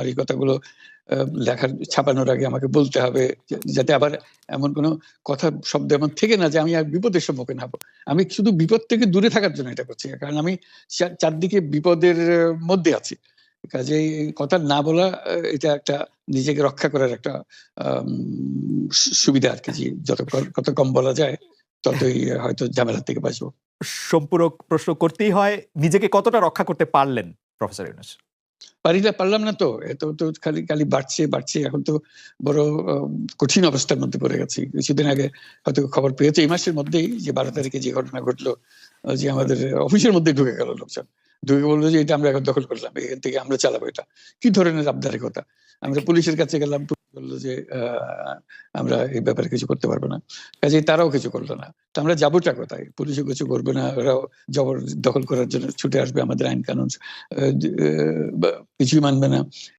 আর এই কথাগুলো লেখার ছাপানোর আগে আমাকে বলতে হবে, যাতে আবার এমন কোনো কথা শব্দ এমন থেকে না যে আমি আর বিপদের সম্মুখীন হবো। আমি শুধু বিপদ থেকে দূরে থাকার জন্য এটা করছি, কারণ আমি চারদিকে বিপদের মধ্যে আছি। কাজেই কথা না বলা, এটা একটা নিজেকে রক্ষা করার একটা সুবিধা আর কি, যত কম বলা যায় ততই হয়তো ঝামেলা থেকে বাঁচবো। সম্পূরক প্রশ্ন করতেই হয়, নিজেকে কতটা রক্ষা করতে পারলেন প্রফেসর ইউনূস? পারলাম না তো, এত তো খালি বাড়ছে। এখন তো বড় কঠিন অবস্থার মধ্যে পড়ে গেছি। কিছুদিন আগে হয়তো খবর পেয়েছে এই মাসের মধ্যেই, যে 12 তারিখে যে ঘটনা ঘটলো, যে আমাদের অফিসের মধ্যে ঢুকে গেল লোকজন, ঢুকে বললো যে এটা আমরা এখন দখল করলাম, এখান থেকে আমরা চালাবো। এটা কি ধরনের আবদারিকতা! আমরা পুলিশের কাছে গেলাম, বললো যে আমরা এই ব্যাপারে কিছু করতে পারবো না। কাজেই তারাও কিছু করলো না। তো আমরা যাবোটা কোথায়? পুলিশও কিছু করবে না, ওরাও দখল করার জন্য ছুটে আসবে, আমাদের আইন কানুন কিছুই মানবে না।